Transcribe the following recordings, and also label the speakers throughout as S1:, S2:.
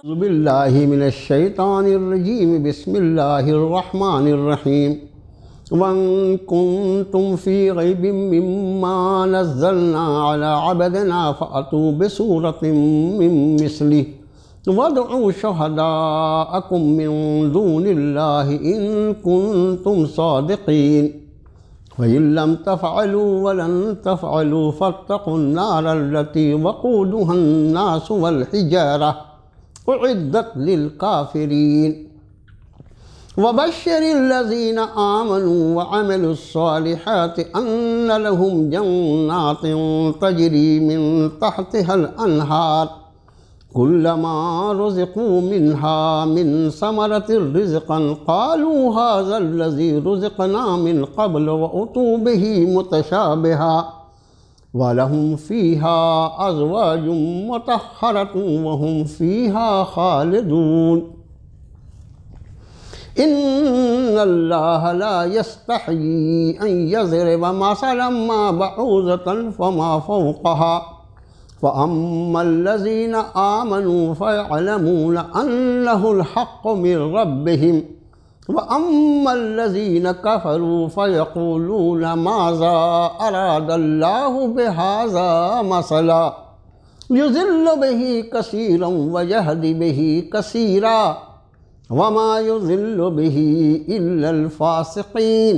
S1: أعوذ بالله من الشيطان الرجيم بسم الله الرحمن الرحيم وإن كنتم في ريب مما نزلنا على عبدنا فأتوا بسورة من مثله وادعوا شهداءكم من دون الله إن كنتم صادقين وإن لم تفعلوا ولن تفعلوا فاتقوا النار التي وقودها الناس والحجارة أعدت للكافرين وبشر الذين آمنوا وعملوا الصالحات أن لهم جنات تجري من تحتها الأنهار كلما رزقوا منها من ثمرة رزقا قالوا هذا الذي رزقنا من قبل وأتوا به متشابها وَلَهُمْ فِيهَا أَزْوَاجٌ مُطَهَّرَةٌ وَهُمْ فِيهَا خَالِدُونَ إِنَّ اللَّهَ لَا يَسْتَحْيِي أَنْ يَضْرِبَ مَثَلًا مَا بَعُوضَةً فَمَا فَوْقَهَا فَأَمَّا الَّذِينَ آمَنُوا فَيَعْلَمُونَ أَنَّهُ الْحَقُّ مِنْ رَبِّهِمْ وَأَمَّا الَّذِينَ كَفَرُوا فَيَقُولُونَ ماذا أَرَادَ اللَّهُ بِهَذَا مَثَلًا يُضِلُّ بِهِ كَثِيرًا وَيَهْدِي بِهِ كَثِيرًا وَمَا يُضِلُّ بِهِ إِلَّا الْفَاسِقِينَ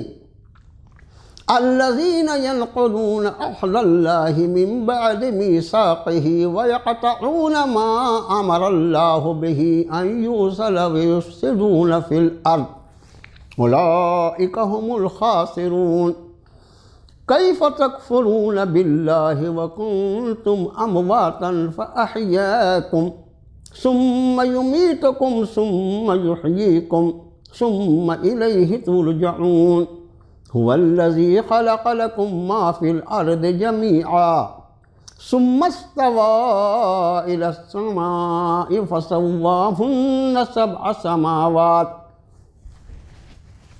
S1: الَّذِينَ يَنقُضُونَ عَهْدَ اللَّهِ مِنْ بَعْدِ مِيثَاقِهِ وَيَقْطَعُونَ مَا أَمَرَ اللَّهُ بِهِ أَنْ يُوصَلَ وَيُفْسِدُونَ فِي الْأَرْضِ أُولَئِكَ هُمُ الْخَاسِرُونَ كَيْفَ تَكْفُرُونَ بِاللَّهِ وَكُنْتُمْ أَمْوَاتًا فَأَحْيَاكُمْ ثُمَّ يُمِيتُكُمْ ثُمَّ يُحْيِيكُمْ ثُمَّ إِلَيْهِ تُرْجَعُونَ هُوَ الَّذِي خَلَقَ لَكُم مَّا فِي الْأَرْضِ جَمِيعًا ثُمَّ اسْتَوَىٰ إِلَى السَّمَاءِ فَسَوَّاهُنَّ سَبْعَ سَمَاوَاتٍ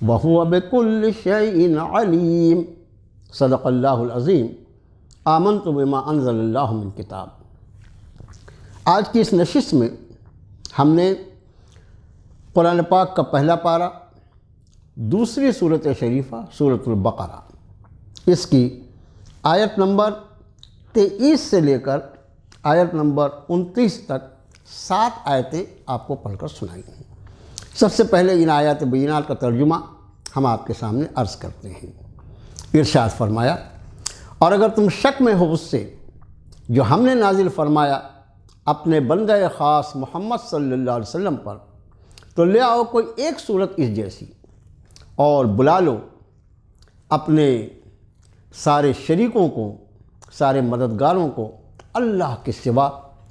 S1: وَهُوَ بِكُلِّ شَيْءٍ عَلِيمٌ صدق اللہ العظیم آمنت بما انزل اللہ من کتاب۔ آج کی اس نشست میں ہم نے قرآن پاک کا پہلا پارہ، دوسری صورت شریفہ سورۃ البقرہ، اس کی آیت نمبر 23 سے لے کر آیت نمبر 29 تک 7 آیتیں آپ کو پڑھ کر سنائی ہیں۔ سب سے پہلے ان آیات بینات کا ترجمہ ہم آپ کے سامنے عرض کرتے ہیں۔ ارشاد فرمایا، اور اگر تم شک میں ہو اس سے جو ہم نے نازل فرمایا اپنے بندہ خاص محمد صلی اللہ علیہ وسلم پر، تو لے آؤ کوئی ایک صورت اس جیسی اور بلا لو اپنے سارے شریکوں کو، سارے مددگاروں کو اللہ کے سوا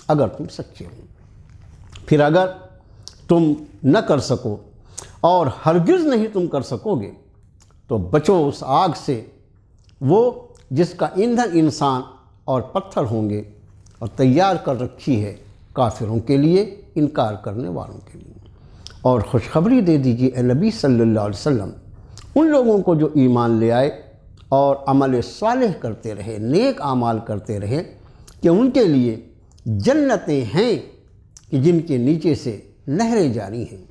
S1: اگر تم سچے ہو۔ پھر اگر تم نہ کر سکو اور ہرگز نہیں تم کر سکو گے تو بچو اس آگ سے وہ جس کا ایندھن انسان اور پتھر ہوں گے اور تیار کر رکھی ہے کافروں کے لیے، انکار کرنے والوں کے لیے۔ اور خوشخبری دے دیجیے اے نبی صلی اللہ علیہ وسلم ان لوگوں کو جو ایمان لے آئے اور عمل صالح کرتے رہے، نیک اعمال کرتے رہے، کہ ان کے لیے جنتیں ہیں کہ جن کے نیچے سے نہریں جاری ہیں۔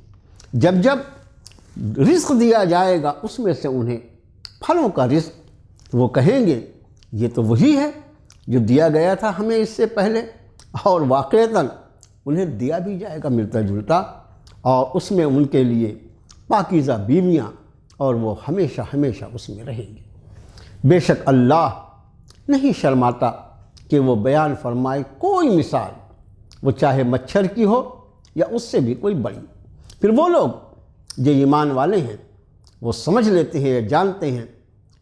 S1: جب جب رزق دیا جائے گا اس میں سے انہیں پھلوں کا رزق، وہ کہیں گے یہ تو وہی ہے جو دیا گیا تھا ہمیں اس سے پہلے، اور واقعتاً انہیں دیا بھی جائے گا ملتا جلتا، اور اس میں ان کے لیے پاکیزہ بیویاں، اور وہ ہمیشہ ہمیشہ اس میں رہیں گے۔ بے شک اللہ نہیں شرماتا کہ وہ بیان فرمائے کوئی مثال، وہ چاہے مچھر کی ہو یا اس سے بھی کوئی بڑی۔ پھر وہ لوگ جو ایمان والے ہیں وہ سمجھ لیتے ہیں یا جانتے ہیں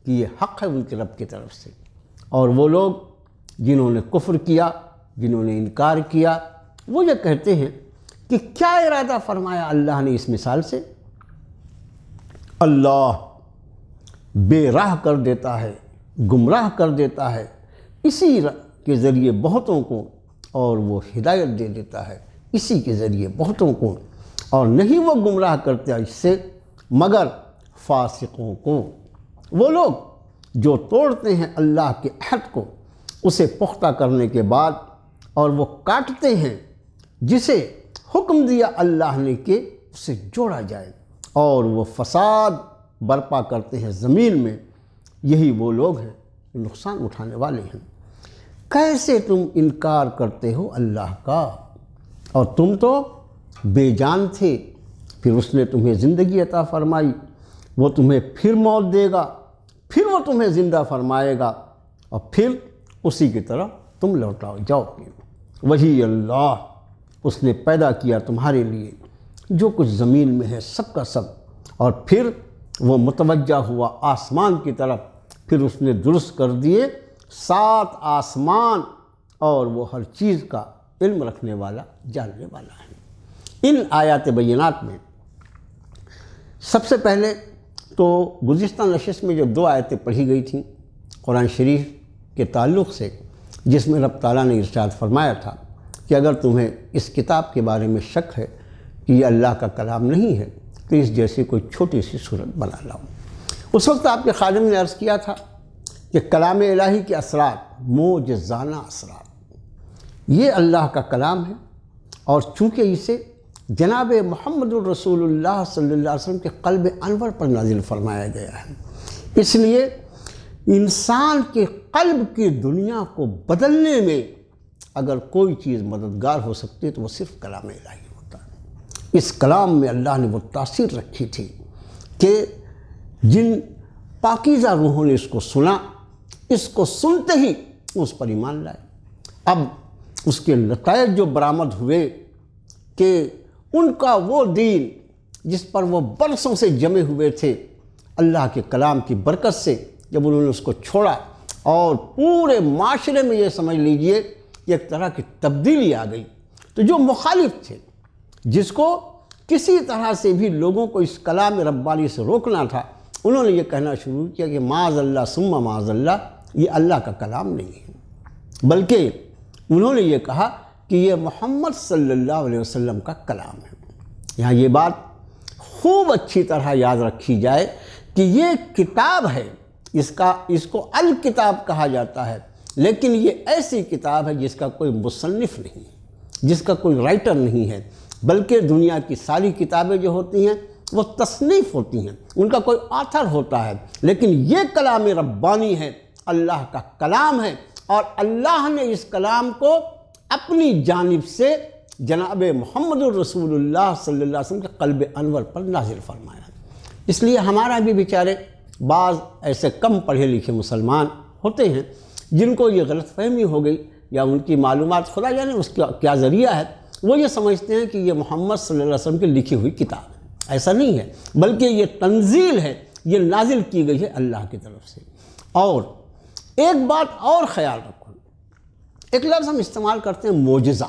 S1: کہ یہ حق ہے ان کے رب کی طرف سے، اور وہ لوگ جنہوں نے کفر کیا، جنہوں نے انکار کیا، وہ یہ کہتے ہیں کہ کیا ارادہ فرمایا اللہ نے اس مثال سے؟ اللہ بے راہ کر دیتا ہے، گمراہ کر دیتا ہے اسی کے ذریعے بہتوں کو، اور وہ ہدایت دے دیتا ہے اسی کے ذریعے بہتوں کو، اور نہیں وہ گمراہ کرتے اس سے مگر فاسقوں کو۔ وہ لوگ جو توڑتے ہیں اللہ کے عہد کو اسے پختہ کرنے کے بعد، اور وہ کاٹتے ہیں جسے حکم دیا اللہ نے کہ اسے جوڑا جائے، اور وہ فساد برپا کرتے ہیں زمین میں، یہی وہ لوگ ہیں جو نقصان اٹھانے والے ہیں۔ کیسے تم انکار کرتے ہو اللہ کا، اور تم تو بے جان تھے، پھر اس نے تمہیں زندگی عطا فرمائی، وہ تمہیں پھر موت دے گا، پھر وہ تمہیں زندہ فرمائے گا، اور پھر اسی کی طرف تم لوٹاؤ جاؤ گے۔ وہی اللہ، اس نے پیدا کیا تمہارے لیے جو کچھ زمین میں ہے سب کا سب، اور پھر وہ متوجہ ہوا آسمان کی طرف، پھر اس نے درست کر دیے 7 آسمان، اور وہ ہر چیز کا علم رکھنے والا، جاننے والا ہے۔ ان آیات بینات میں سب سے پہلے تو گزشتہ نشست میں جو 2 آیتیں پڑھی گئی تھیں قرآن شریف کے تعلق سے، جس میں رب تعالیٰ نے ارشاد فرمایا تھا کہ اگر تمہیں اس کتاب کے بارے میں شک ہے کہ یہ اللہ کا کلام نہیں ہے تو اس جیسی کوئی چھوٹی سی صورت بنا لاؤ۔ اس وقت آپ کے خادم نے عرض کیا تھا کہ کلام الہی کے اثرات معجزانہ اثرات، یہ اللہ کا کلام ہے، اور چونکہ اسے جناب محمد الرسول اللہ صلی اللہ علیہ وسلم کے قلب انور پر نازل فرمایا گیا ہے، اس لیے انسان کے قلب کی دنیا کو بدلنے میں اگر کوئی چیز مددگار ہو سکتی ہے تو وہ صرف کلام الہی ہوتا ہے۔ اس کلام میں اللہ نے وہ تاثیر رکھی تھی کہ جن پاکیزہ روحوں نے اس کو سنا، اس کو سنتے ہی اس پر ایمان لائے۔ اب اس کے نتائج جو برآمد ہوئے کہ ان کا وہ دین جس پر وہ برسوں سے جمے ہوئے تھے، اللہ کے کلام کی برکت سے جب انہوں نے اس کو چھوڑا، اور پورے معاشرے میں یہ سمجھ لیجئے کہ ایک طرح کی تبدیلی آ گئی، تو جو مخالف تھے، جس کو کسی طرح سے بھی لوگوں کو اس کلام ربانی سے روکنا تھا، انہوں نے یہ کہنا شروع کیا کہ معاذ اللہ ثم معاذ اللہ، یہ اللہ کا کلام نہیں ہے، بلکہ انہوں نے یہ کہا کہ یہ محمد صلی اللہ علیہ وسلم کا کلام ہے۔ یہاں یہ بات خوب اچھی طرح یاد رکھی جائے کہ یہ کتاب ہے، اس کو الکتاب کہا جاتا ہے، لیکن یہ ایسی کتاب ہے جس کا کوئی مصنف نہیں، جس کا کوئی رائٹر نہیں ہے، بلکہ دنیا کی ساری کتابیں جو ہوتی ہیں وہ تصنیف ہوتی ہیں، ان کا کوئی آتھر ہوتا ہے، لیکن یہ کلام ربانی ہے، اللہ کا کلام ہے، اور اللہ نے اس کلام کو اپنی جانب سے جناب محمد الرسول اللہ صلی اللہ علیہ وسلم کے قلب انور پر نازل فرمایا۔ اس لیے ہمارا بھی بیچارے بعض ایسے کم پڑھے لکھے مسلمان ہوتے ہیں جن کو یہ غلط فہمی ہو گئی، یا ان کی معلومات خدا جانے اس کا کیا ذریعہ ہے، وہ یہ سمجھتے ہیں کہ یہ محمد صلی اللہ علیہ وسلم کی لکھی ہوئی کتاب ہے۔ ایسا نہیں ہے، بلکہ یہ تنزیل ہے، یہ نازل کی گئی ہے اللہ کی طرف سے۔ اور ایک بات اور خیال رکھو، ایک لفظ ہم استعمال کرتے ہیں معجزہ۔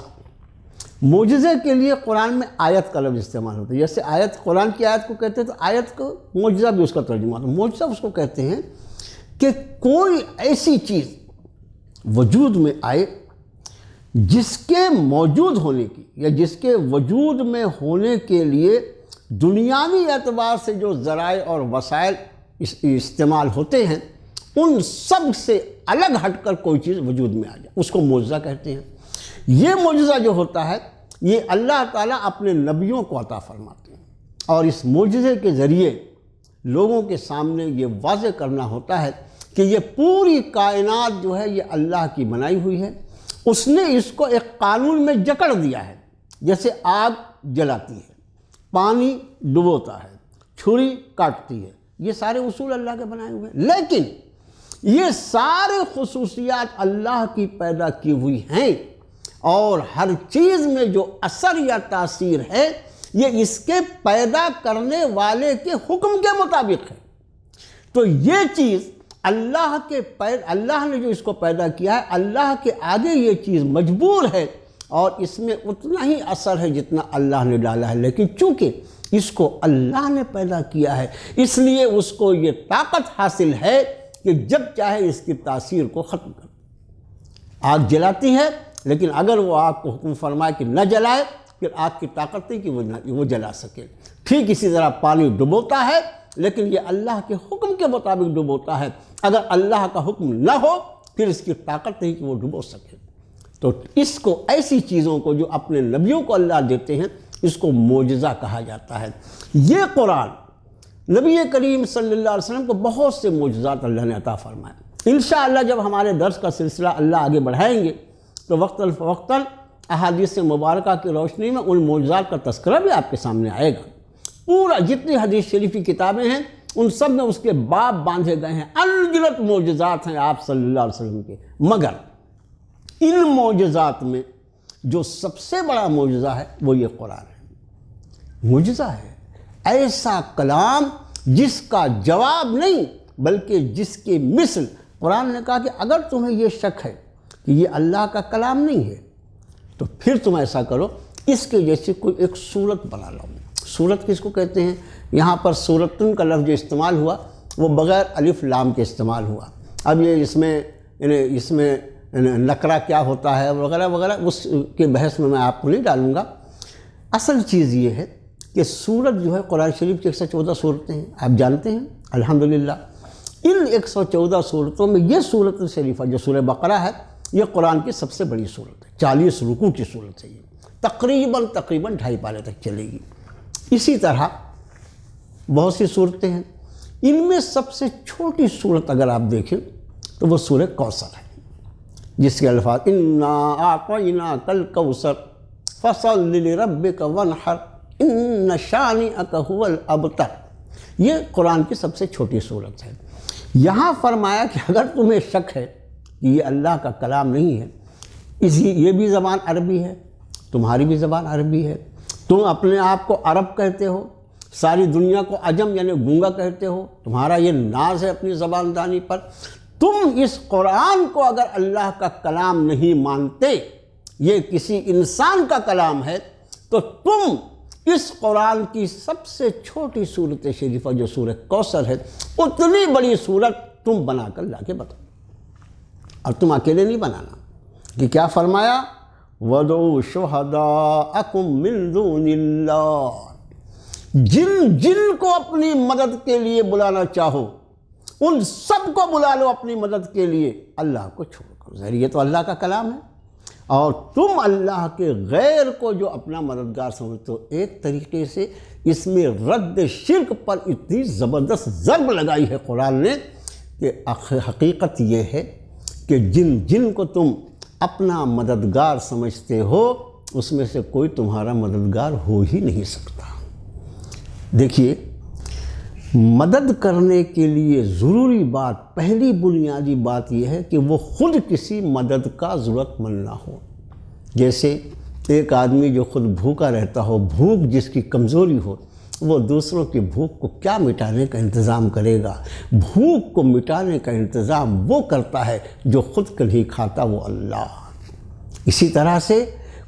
S1: معجزے کے لیے قرآن میں آیت کا لفظ استعمال ہوتا ہے، جیسے آیت قرآن کی آیت کو کہتے ہیں تو آیت کو معجزہ بھی اس کا ترجمہ ہوتا ہے۔ معجزہ اس کو کہتے ہیں کہ کوئی ایسی چیز وجود میں آئے جس کے موجود ہونے کی، یا جس کے وجود میں ہونے کے لیے دنیاوی اعتبار سے جو ذرائع اور وسائل استعمال ہوتے ہیں ان سب سے الگ ہٹ کر کوئی چیز وجود میں آ جائے، اس کو معجزہ کہتے ہیں۔ یہ معجزہ جو ہوتا ہے یہ اللہ تعالیٰ اپنے نبیوں کو عطا فرماتے ہیں، اور اس معجزے کے ذریعے لوگوں کے سامنے یہ واضح کرنا ہوتا ہے کہ یہ پوری کائنات جو ہے یہ اللہ کی بنائی ہوئی ہے، اس نے اس کو ایک قانون میں جکڑ دیا ہے، جیسے آگ جلاتی ہے، پانی ڈبوتا ہے، چھری کاٹتی ہے، یہ سارے اصول اللہ کے بنائے ہوئے ہیں، لیکن یہ سارے خصوصیات اللہ کی پیدا کی ہوئی ہیں، اور ہر چیز میں جو اثر یا تاثیر ہے یہ اس کے پیدا کرنے والے کے حکم کے مطابق ہے۔ تو یہ چیز اللہ نے جو اس کو پیدا کیا ہے، اللہ کے آگے یہ چیز مجبور ہے، اور اس میں اتنا ہی اثر ہے جتنا اللہ نے ڈالا ہے، لیکن چونکہ اس کو اللہ نے پیدا کیا ہے اس لیے اس کو یہ طاقت حاصل ہے کہ جب چاہے اس کی تاثیر کو ختم کر۔ آگ جلاتی ہے، لیکن اگر وہ آگ کو حکم فرمائے کہ نہ جلائے، پھر آگ کی طاقت نہیں کہ وہ جلا سکے۔ ٹھیک اسی طرح پانی ڈبوتا ہے، لیکن یہ اللہ کے حکم کے مطابق ڈبوتا ہے، اگر اللہ کا حکم نہ ہو پھر اس کی طاقت نہیں کہ وہ ڈبو سکے۔ تو اس کو ایسی چیزوں کو جو اپنے نبیوں کو اللہ دیتے ہیں اس کو معجزہ کہا جاتا ہے۔ یہ قرآن نبی کریم صلی اللہ علیہ وسلم کو بہت سے معجزات اللہ نے عطا فرمائے۔ انشاءاللہ جب ہمارے درس کا سلسلہ اللہ آگے بڑھائیں گے تو وقتاً احادیث مبارکہ کی روشنی میں ان معجزات کا تذکرہ بھی آپ کے سامنے آئے گا۔ پورا جتنی حدیث شریف کی کتابیں ہیں ان سب میں اس کے باب باندھے گئے ہیں، انگنت معجزات ہیں آپ صلی اللہ علیہ وسلم کے، مگر ان معجزات میں جو سب سے بڑا معجزہ ہے وہ یہ قرآن ہے۔ معجزہ ہے ایسا کلام جس کا جواب نہیں بلکہ جس کے مثل۔ قرآن نے کہا کہ اگر تمہیں یہ شک ہے کہ یہ اللہ کا کلام نہیں ہے تو پھر تم ایسا کرو اس کے جیسی کوئی ایک صورت بنا لو۔ صورت کس کو کہتے ہیں؟ یہاں پر صورتن کا لفظ جو استعمال ہوا وہ بغیر الف لام کے استعمال ہوا۔ اب یہ اس میں نکرہ کیا ہوتا ہے وغیرہ وغیرہ اس کے بحث میں آپ کو نہیں ڈالوں گا۔ اصل چیز یہ ہے کہ سورت جو ہے قرآن شریف کی 114 صورتیں ہیں، آپ جانتے ہیں الحمدللہ۔ ان 114 صورتوں میں یہ صورت شریفہ جو سورہ بقرہ ہے یہ قرآن کی سب سے بڑی صورت ہے، 40 رکوع کی صورت ہے، یہ تقریباً 2.5 پارے تک چلے گی۔ اسی طرح بہت سی صورتیں ہیں، ان میں سب سے چھوٹی صورت اگر آپ دیکھیں تو وہ سورہ کوثر ہے، جس کے الفاظ انا اعطیناک الکوثر فصل لربک وانحر ان شانئک هو الابتر۔ یہ قرآن کی سب سے چھوٹی صورت ہے۔ یہاں فرمایا کہ اگر تمہیں شک ہے کہ یہ اللہ کا کلام نہیں ہے، یہ بھی زبان عربی ہے، تمہاری بھی زبان عربی ہے، تم اپنے آپ کو عرب کہتے ہو، ساری دنیا کو عجم یعنی گونگا کہتے ہو، تمہارا یہ ناز ہے اپنی زبان دانی پر، تم اس قرآن کو اگر اللہ کا کلام نہیں مانتے، یہ کسی انسان کا کلام ہے، تو تم اس قرآن کی سب سے چھوٹی صورت شریفہ جو سورہ کوثر ہے اتنی بڑی صورت تم بنا کر لا کے بتاؤ۔ اور تم اکیلے نہیں بنانا، کہ کیا فرمایا وَدْعُوا شُهَدَاءَكُم مِّن دُونِ اللَّهِ، جن کو اپنی مدد کے لیے بلانا چاہو ان سب کو بلا لو اپنی مدد کے لیے اللہ کو چھوڑ کر۔ ظاہر یہ تو اللہ کا کلام ہے، اور تم اللہ کے غیر کو جو اپنا مددگار سمجھتے ہو، ایک طریقے سے اس میں رد شرک پر اتنی زبردست ضرب لگائی ہے قرآن نے کہ حقیقت یہ ہے کہ جن کو تم اپنا مددگار سمجھتے ہو اس میں سے کوئی تمہارا مددگار ہو ہی نہیں سکتا۔ دیکھیے، مدد کرنے کے لیے ضروری بات، پہلی بنیادی بات یہ ہے کہ وہ خود کسی مدد کا ضرورت مند نہ ہو۔ جیسے ایک آدمی جو خود بھوکا رہتا ہو، بھوک جس کی کمزوری ہو، وہ دوسروں کی بھوک کو کیا مٹانے کا انتظام کرے گا؟ بھوک کو مٹانے کا انتظام وہ کرتا ہے جو خود کا نہیں کھاتا، وہ اللہ۔ اسی طرح سے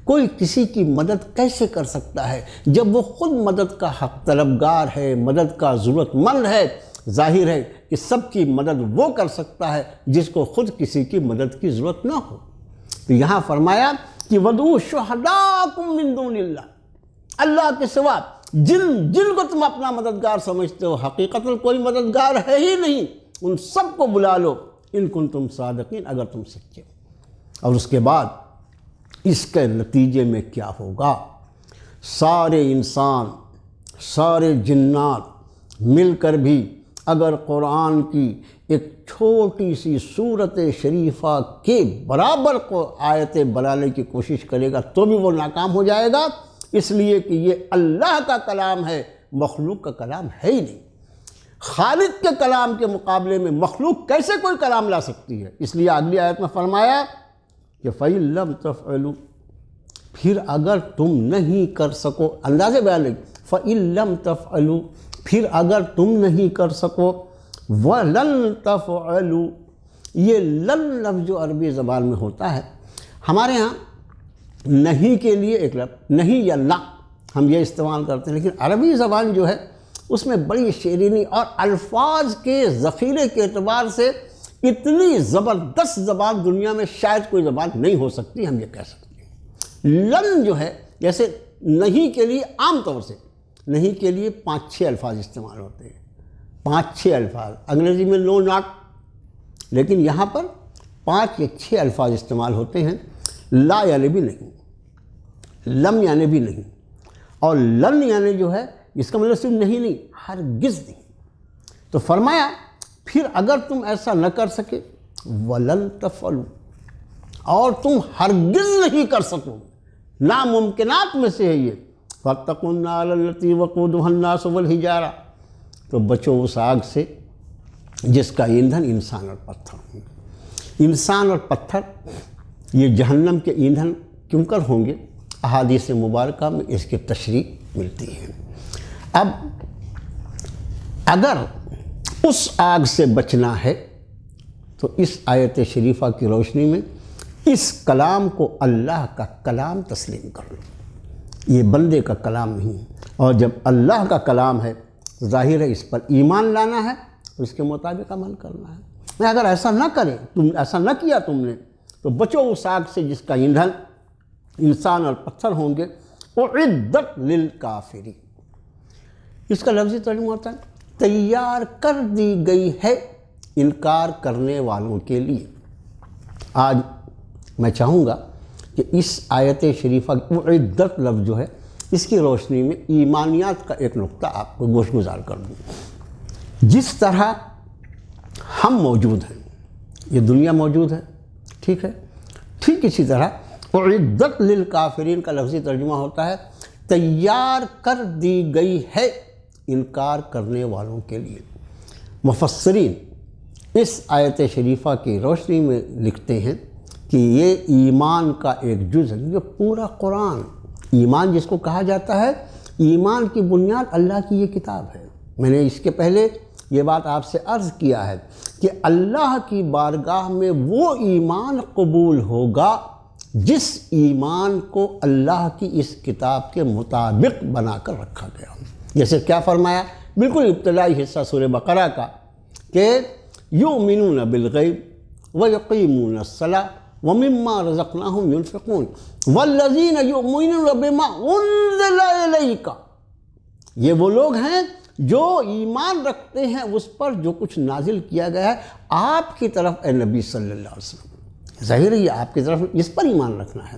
S1: کوئی کسی کی مدد کیسے کر سکتا ہے جب وہ خود مدد کا حق طلبگار ہے، مدد کا ضرورت مند ہے؟ ظاہر ہے کہ سب کی مدد وہ کر سکتا ہے جس کو خود کسی کی مدد کی ضرورت نہ ہو۔ تو یہاں فرمایا کہ وَدْعُوا شُهَدَاءَكُم مِّن دُونِ اللَّهِ، اللہ کے سوا جن کو تم اپنا مددگار سمجھتے ہو حقیقتاً کوئی مددگار ہے ہی نہیں، ان سب کو بلا لو ان کنتم صادقین، اگر تم سچے ہو۔ اور اس کے بعد اس کے نتیجے میں کیا ہوگا؟ سارے انسان، سارے جنات مل کر بھی اگر قرآن کی ایک چھوٹی سی صورت شریفہ کے برابر کو آیتیں بنانے کی کوشش کرے گا تو بھی وہ ناکام ہو جائے گا، اس لیے کہ یہ اللہ کا کلام ہے، مخلوق کا کلام ہے ہی نہیں۔ خالق کے کلام کے مقابلے میں مخلوق کیسے کوئی کلام لا سکتی ہے؟ اس لیے اگلی آیت میں فرمایا کہ فَإِن لَمْ تَفْعَلُوا، پھر اگر تم نہیں کر سکو، انداز بیان ہے، فَإِن لَمْ تَفْعَلُوا، پھر اگر تم نہیں کر سکو، وَلَن تَفْعَلُوا، یہ لن لفظ جو عربی زبان میں ہوتا ہے، ہمارے ہاں نہیں کے لیے ایک لفظ نہیں یا لا ہم یہ استعمال کرتے ہیں، لیکن عربی زبان جو ہے اس میں بڑی شیرینی اور الفاظ کے ذخیرے کے اعتبار سے اتنی زبردست زبان دنیا میں شاید کوئی زبان نہیں ہو سکتی، ہم یہ کہہ سکتے ہیں۔ لن جو ہے، جیسے نہیں کے لیے عام طور سے نہیں کے لیے 5-6 الفاظ استعمال ہوتے ہیں، 5-6 الفاظ، انگریزی میں نو ناٹ، لیکن یہاں پر 5 یا 6 الفاظ استعمال ہوتے ہیں۔ لا یعنی بھی نہیں، لم یعنی بھی نہیں، اور لن یعنی جو ہے اس کا مطلب صرف نہیں، ہرگز نہیں۔ تو فرمایا پھر اگر تم ایسا نہ کر سکے، وَلَن تَفْعَلُوا، اور تم ہرگز نہیں کر سکو، ناممکنات میں سے ہے یہ، فَاتَّقُوا النَّارَ الَّتِي وَقُودُهَا النَّاسُ وَالْحِجَارَةُ، تو بچو اس آگ سے جس کا ایندھن انسان اور پتھر ہوں گے۔ انسان اور پتھر یہ جہنم کے ایندھن کیوں کر ہوں گے؟ احادیث مبارکہ میں اس کی تشریح ملتی ہے۔ اب اگر اس آگ سے بچنا ہے تو اس آیت شریفہ کی روشنی میں اس کلام کو اللہ کا کلام تسلیم کر لو، یہ بندے کا کلام نہیں ہے، اور جب اللہ کا کلام ہے ظاہر ہے اس پر ایمان لانا ہے، اس کے مطابق عمل کرنا ہے۔ میں اگر ایسا نہ کریں، تم ایسا نہ کیا تم نے، تو بچو اس آگ سے جس کا ایندھن انسان اور پتھر ہوں گے، اعدت للکافرین، اس کا لفظی ترجمہ ہوتا ہے تیار کر دی گئی ہے انکار کرنے والوں کے لیے۔ آج میں چاہوں گا کہ اس آیت شریفہ اعدت لفظ جو ہے اس کی روشنی میں ایمانیات کا ایک نقطہ آپ کو گوش گزار کر دوں۔ جس طرح ہم موجود ہیں، یہ دنیا موجود ہے، ٹھیک ہے، ٹھیک اسی طرح اعدت للکافرین کا لفظی ترجمہ ہوتا ہے تیار کر دی گئی ہے انکار کرنے والوں کے لیے۔ مفسرین اس آیت شریفہ کی روشنی میں لکھتے ہیں کہ یہ ایمان کا ایک جز ہے، کیونکہ پورا قرآن، ایمان جس کو کہا جاتا ہے، ایمان کی بنیاد اللہ کی یہ کتاب ہے۔ میں نے اس کے پہلے یہ بات آپ سے عرض کیا ہے کہ اللہ کی بارگاہ میں وہ ایمان قبول ہوگا جس ایمان کو اللہ کی اس کتاب کے مطابق بنا کر رکھا گیا۔ جیسے کیا فرمایا بالکل ابتدائی حصہ سورہ بقرہ کا کہ یؤمنون بالغیب ویقیمون الصلاۃ ومما رزقناہم ينفقون والذین یؤمنون بما انزل الیک، یہ وہ لوگ ہیں جو ایمان رکھتے ہیں اس پر جو کچھ نازل کیا گیا ہے آپ کی طرف اے نبی صلی اللہ علیہ وسلم۔ ظاہر ہے یہ آپ کی طرف اس پر ایمان رکھنا ہے۔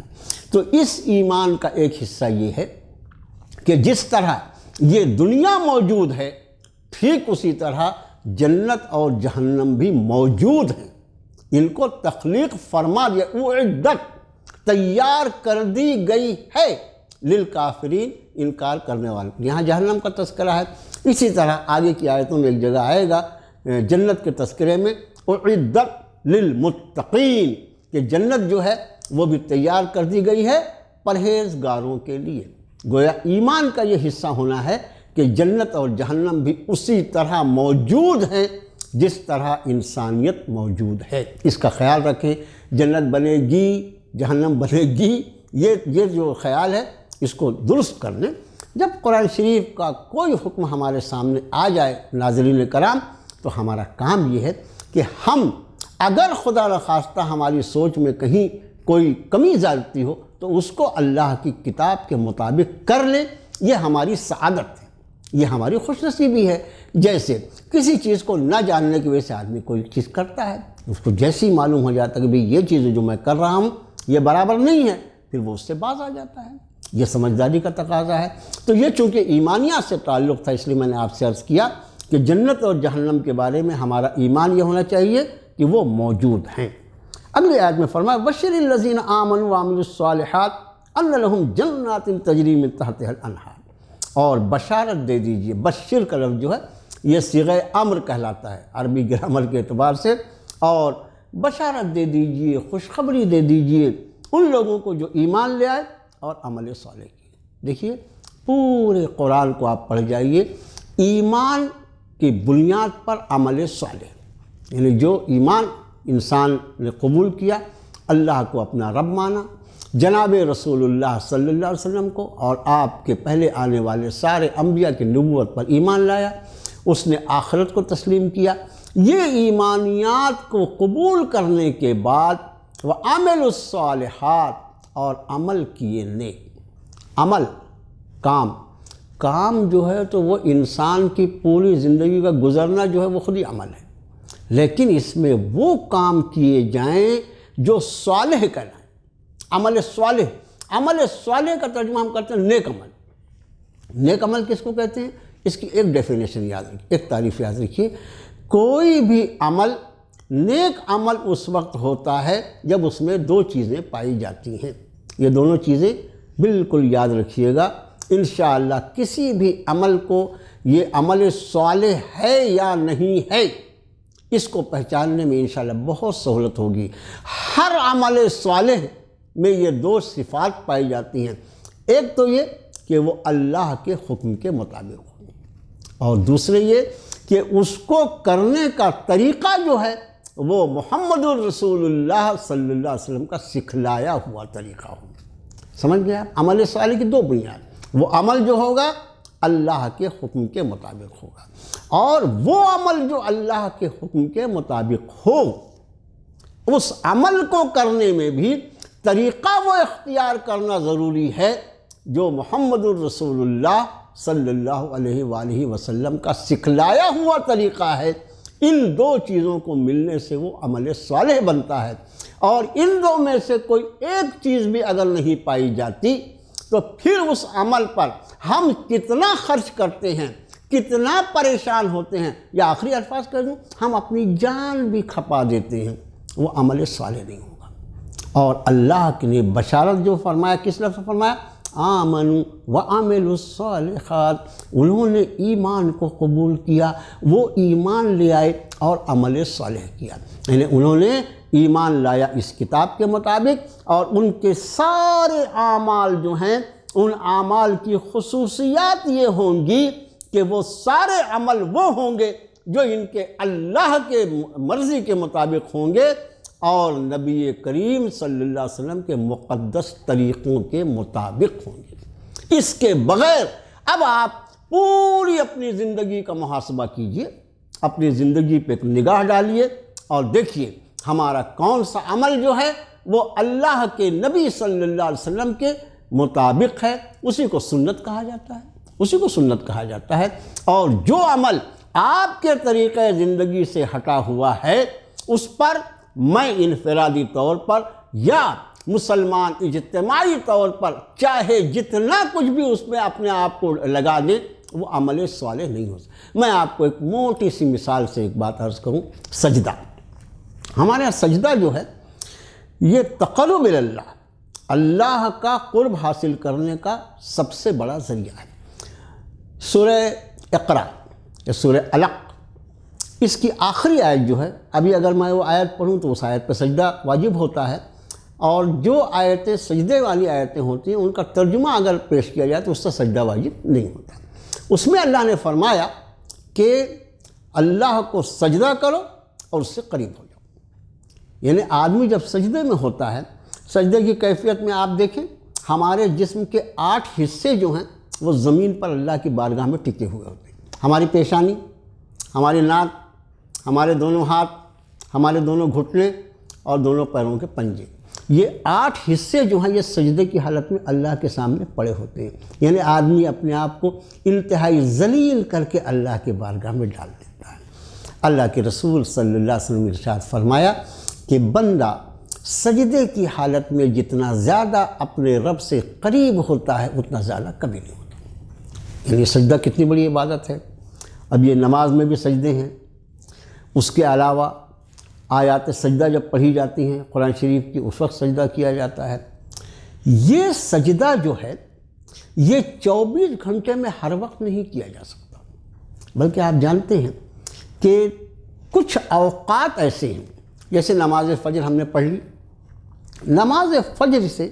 S1: تو اس ایمان کا ایک حصہ یہ ہے کہ جس طرح یہ دنیا موجود ہے، ٹھیک اسی طرح جنت اور جہنم بھی موجود ہیں، ان کو تخلیق فرما دیا، اعدت تیار کر دی گئی ہے للکافرین انکار کرنے والے۔ یہاں جہنم کا تذکرہ ہے، اسی طرح آگے کی آیتوں میں ایک جگہ آئے گا جنت کے تذکرے میں اعدت للمتقین، کہ جنت جو ہے وہ بھی تیار کر دی گئی ہے پرہیزگاروں کے لیے۔ گویا ایمان کا یہ حصہ ہونا ہے کہ جنت اور جہنم بھی اسی طرح موجود ہیں جس طرح انسانیت موجود ہے۔ اس کا خیال رکھیں، جنت بنے گی جہنم بنے گی، یہ جو خیال ہے اس کو درست کر لیں۔ جب قرآن شریف کا کوئی حکم ہمارے سامنے آ جائے ناظرین کرام، تو ہمارا کام یہ ہے کہ ہم اگر خدا نخواستہ ہماری سوچ میں کہیں کوئی کمی زیادتی ہو تو اس کو اللہ کی کتاب کے مطابق کر لیں۔ یہ ہماری سعادت ہے، یہ ہماری خوش نصیبی ہے۔ جیسے کسی چیز کو نہ جاننے کی وجہ سے آدمی کوئی چیز کرتا ہے، اس کو جیسی معلوم ہو جاتا ہے کہ بھئی یہ چیز جو میں کر رہا ہوں یہ برابر نہیں ہے، پھر وہ اس سے باز آ جاتا ہے۔ یہ سمجھداری کا تقاضا ہے۔ تو یہ چونکہ ایمانیات سے تعلق تھا، اس لیے میں نے آپ سے عرض کیا کہ جنت اور جہنم کے بارے میں ہمارا ایمان یہ ہونا چاہیے کہ وہ موجود ہیں۔ اگلی آیت میں فرمایا بشر الذین آمنوا وعملوا الصالحات ان لہم جنات تجری من تحتها الانہار، اور بشارت دے دیجئے۔ بشر کا لفظ جو ہے یہ صیغہ امر کہلاتا ہے عربی گرامر کے اعتبار سے، اور بشارت دے دیجئے، خوشخبری دے دیجئے ان لوگوں کو جو ایمان لے آئے اور عمل صالح کیے۔ دیکھیے پورے قرآن کو آپ پڑھ جائیے، ایمان کی بنیاد پر عمل صالح، یعنی جو ایمان انسان نے قبول کیا، اللہ کو اپنا رب مانا، جناب رسول اللہ صلی اللہ علیہ وسلم کو اور آپ کے پہلے آنے والے سارے انبیاء کی نبوت پر ایمان لایا، اس نے آخرت کو تسلیم کیا۔ یہ ایمانیات کو قبول کرنے کے بعد وَعَمِلُوا الصَّالِحَاتِ، اور عمل کیے نیک۔ عمل کام جو ہے تو وہ انسان کی پوری زندگی کا گزرنا جو ہے وہ خود ہی عمل ہے، لیکن اس میں وہ کام کیے جائیں جو صالح کہلائیں۔ عمل صالح کا ترجمہ ہم کرتے ہیں نیک عمل۔ نیک عمل کس کو کہتے ہیں؟ اس کی ایک ڈیفینیشن یاد رکھیے، ایک تعریف یاد رکھیے، کوئی بھی عمل نیک عمل اس وقت ہوتا ہے جب اس میں دو چیزیں پائی جاتی ہیں۔ یہ دونوں چیزیں بالکل یاد رکھیے گا، انشاءاللہ کسی بھی عمل کو یہ عمل صالح ہے یا نہیں ہے اس کو پہچاننے میں انشاءاللہ بہت سہولت ہوگی۔ ہر عمل صالح میں یہ دو صفات پائی جاتی ہیں، ایک تو یہ کہ وہ اللہ کے حکم کے مطابق ہو، اور دوسرے یہ کہ اس کو کرنے کا طریقہ جو ہے وہ محمد الرسول اللہ صلی اللہ علیہ وسلم کا سکھلایا ہوا طریقہ ہو۔ سمجھ گئے آپ؟ عمل صالح کی دو بنیاد، وہ عمل جو ہوگا اللہ کے حکم کے مطابق ہوگا، اور وہ عمل جو اللہ کے حکم کے مطابق ہو اس عمل کو کرنے میں بھی طریقہ وہ اختیار کرنا ضروری ہے جو محمد الرسول اللہ صلی اللہ علیہ وآلہ وسلم کا سکھلایا ہوا طریقہ ہے۔ ان دو چیزوں کو ملنے سے وہ عمل صالح بنتا ہے، اور ان دو میں سے کوئی ایک چیز بھی اگر نہیں پائی جاتی تو پھر اس عمل پر ہم کتنا خرچ کرتے ہیں، کتنا پریشان ہوتے ہیں، یا آخری الفاظ کہہ دوں ہم اپنی جان بھی کھپا دیتے ہیں، وہ عمل صالح نہیں ہوگا۔ اور اللہ نے بشارت جو فرمایا، کس لفظ فرمایا؟ آمنوا وعملوا الصالحات، انہوں نے ایمان کو قبول کیا، وہ ایمان لے آئے اور عمل صالح کیا، یعنی انہوں نے ایمان لایا اس کتاب کے مطابق، اور ان کے سارے اعمال جو ہیں ان اعمال کی خصوصیات یہ ہوں گی کہ وہ سارے عمل وہ ہوں گے جو ان کے اللہ کے مرضی کے مطابق ہوں گے اور نبی کریم صلی اللہ علیہ وسلم کے مقدس طریقوں کے مطابق ہوں گے۔ اس کے بغیر اب آپ پوری اپنی زندگی کا محاسبہ کیجئے، اپنی زندگی پہ ایک نگاہ ڈالیے اور دیکھیے ہمارا کون سا عمل جو ہے وہ اللہ کے نبی صلی اللہ علیہ وسلم کے مطابق ہے، اسی کو سنت کہا جاتا ہے، اسی کو سنت کہا جاتا ہے۔ اور جو عمل آپ کے طریقہ زندگی سے ہٹا ہوا ہے اس پر میں انفرادی طور پر یا مسلمان اجتماعی طور پر چاہے جتنا کچھ بھی اس میں اپنے آپ کو لگا دیں وہ عمل صالح نہیں ہو سکتا۔ میں آپ کو ایک موٹی سی مثال سے ایک بات عرض کروں، سجدہ۔ ہمارے یہاں سجدہ جو ہے یہ تقرب اللہ، اللہ کا قرب حاصل کرنے کا سب سے بڑا ذریعہ ہے۔ سورہ اقرا یا سورہ علق، اس کی آخری آیت جو ہے، ابھی اگر میں وہ آیت پڑھوں تو اس آیت پہ سجدہ واجب ہوتا ہے، اور جو آیتیں سجدے والی آیتیں ہوتی ہیں ان کا ترجمہ اگر پیش کیا جائے تو اس سے سجدہ واجب نہیں ہوتا۔ اس میں اللہ نے فرمایا کہ اللہ کو سجدہ کرو اور اس سے قریب ہو جاؤ، یعنی آدمی جب سجدے میں ہوتا ہے، سجدے کی کیفیت میں آپ دیکھیں ہمارے جسم کے 8 حصے جو ہیں وہ زمین پر اللہ کی بارگاہ میں ٹکے ہوئے ہوتے ہیں۔ ہماری پیشانی، ہماری ناک، ہمارے دونوں ہاتھ، ہمارے دونوں گھٹنے اور دونوں پیروں کے پنجے، یہ 8 حصے جو ہیں یہ سجدے کی حالت میں اللہ کے سامنے پڑے ہوتے ہیں، یعنی آدمی اپنے آپ کو انتہائی ذلیل کر کے اللہ کے بارگاہ میں ڈال دیتا ہے۔ اللہ کے رسول صلی اللہ علیہ وسلم نے ارشاد فرمایا کہ بندہ سجدے کی حالت میں جتنا زیادہ اپنے رب سے قریب ہوتا ہے اتنا زیادہ کبھی نہیں ہوتا۔ یعنی سجدہ کتنی بڑی عبادت ہے۔ اب یہ نماز میں بھی سجدے ہیں، اس کے علاوہ آیات سجدہ جب پڑھی جاتی ہیں قرآن شریف کی اس وقت سجدہ کیا جاتا ہے۔ یہ سجدہ جو ہے یہ 24 گھنٹے میں ہر وقت نہیں کیا جا سکتا، بلکہ آپ جانتے ہیں کہ کچھ اوقات ایسے ہیں، جیسے نماز فجر ہم نے پڑھ لی، نماز فجر سے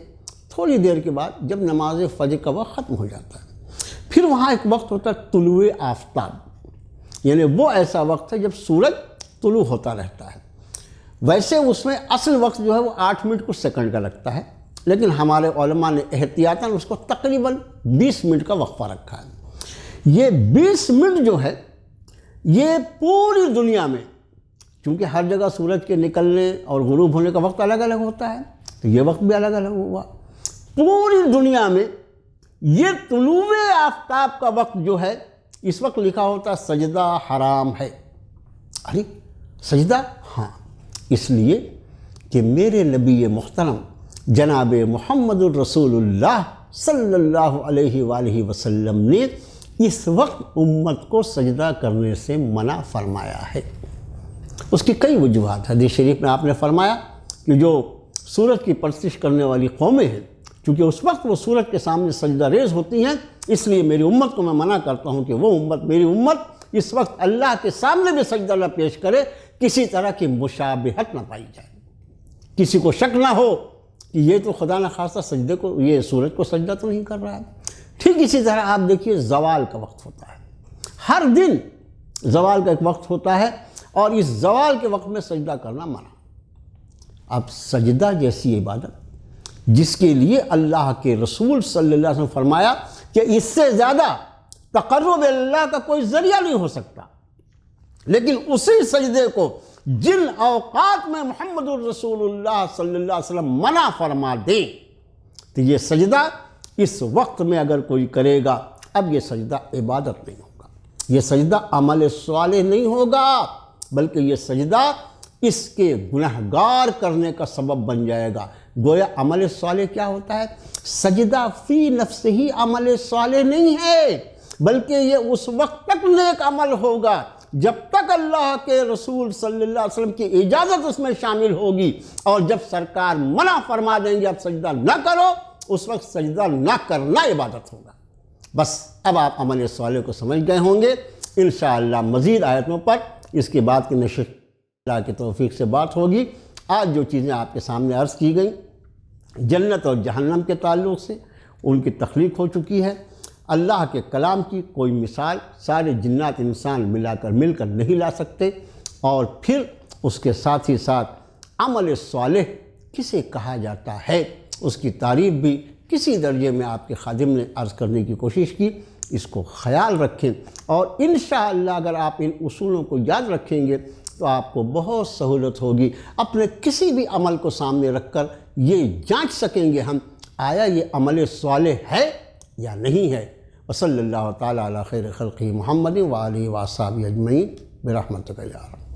S1: تھوڑی دیر کے بعد جب نماز فجر کا وقت ختم ہو جاتا ہے پھر وہاں ایک وقت ہوتا ہے طلوع آفتاب، یعنی وہ ایسا وقت ہے جب سورج طلوع ہوتا رہتا ہے۔ ویسے اس میں اصل وقت جو ہے وہ 8 منٹ کچھ سیکنڈ کا لگتا ہے، لیکن ہمارے علماء نے احتیاطاً اس کو تقریباً 20 منٹ کا وقفہ رکھا ہے۔ یہ 20 منٹ جو ہے یہ پوری دنیا میں، چونکہ ہر جگہ سورج کے نکلنے اور غروب ہونے کا وقت الگ الگ ہوتا ہے تو یہ وقت بھی الگ الگ ہوا، پوری دنیا میں یہ طلوع آفتاب کا وقت جو ہے اس وقت لکھا ہوتا سجدہ حرام ہے۔ ارے سجدہ؟ ہاں، اس لیے کہ میرے نبی محترم جناب محمد الرسول اللہ صلی اللہ علیہ وآلہ وسلم نے اس وقت امت کو سجدہ کرنے سے منع فرمایا ہے۔ اس کی کئی وجوہات حدیث شریف میں آپ نے فرمایا کہ جو سورج کی پرستش کرنے والی قومیں ہیں، چونکہ اس وقت وہ سورج کے سامنے سجدہ ریز ہوتی ہیں، اس لیے میری امت کو میں منع کرتا ہوں کہ وہ امت، میری امت اس وقت اللہ کے سامنے بھی سجدہ نہ پیش کرے، کسی طرح کی مشابہت نہ پائی جائے، کسی کو شک نہ ہو کہ یہ تو خدا نخواستہ سجدے کو، یہ سورج کو سجدہ تو نہیں کر رہا ہے۔ ٹھیک اسی طرح آپ دیکھیے زوال کا وقت ہوتا ہے، ہر دن زوال کا ایک وقت ہوتا ہے اور اس زوال کے وقت میں سجدہ کرنا منع۔ اب سجدہ جیسی عبادت جس کے لیے اللہ کے رسول صلی اللہ علیہ وسلم فرمایا کہ اس سے زیادہ تقرب اللہ کا کوئی ذریعہ نہیں ہو سکتا، لیکن اسی سجدے کو جن اوقات میں محمد الرسول اللہ صلی اللہ علیہ وسلم منع فرما دیں تو یہ سجدہ اس وقت میں اگر کوئی کرے گا، اب یہ سجدہ عبادت نہیں ہوگا، یہ سجدہ عمل صالح نہیں ہوگا، بلکہ یہ سجدہ اس کے گنہگار کرنے کا سبب بن جائے گا۔ گویا عمل صالح کیا ہوتا ہے؟ سجدہ فی نفس ہی عمل صالح نہیں ہے، بلکہ یہ اس وقت تک نیک عمل ہوگا جب تک اللہ کے رسول صلی اللہ علیہ وسلم کی اجازت اس میں شامل ہوگی، اور جب سرکار منع فرما دیں گے اب سجدہ نہ کرو، اس وقت سجدہ نہ کرنا عبادت ہوگا۔ بس اب آپ عمل صالح کو سمجھ گئے ہوں گے۔ انشاءاللہ مزید آیتوں پر اس کے بعد کی نشست اللہ کی توفیق سے بات ہوگی۔ آج جو چیزیں آپ کے سامنے عرض کی گئیں جنت اور جہنم کے تعلق سے، ان کی تخلیق ہو چکی ہے۔ اللہ کے کلام کی کوئی مثال سارے جنات انسان مل کر نہیں لا سکتے، اور پھر اس کے ساتھ ہی ساتھ عمل صالح کسے کہا جاتا ہے اس کی تعریف بھی کسی درجے میں آپ کے خادم نے عرض کرنے کی کوشش کی۔ اس کو خیال رکھیں، اور انشاءاللہ اگر آپ ان اصولوں کو یاد رکھیں گے تو آپ کو بہت سہولت ہوگی، اپنے کسی بھی عمل کو سامنے رکھ کر یہ جانچ سکیں گے ہم آیا یہ عمل صالح ہے یا نہیں ہے۔ وصلی اللہ تعالیٰ علی خیر خلقہ محمد وآلہ وصحبہ اجمعین برحمتک یا رب۔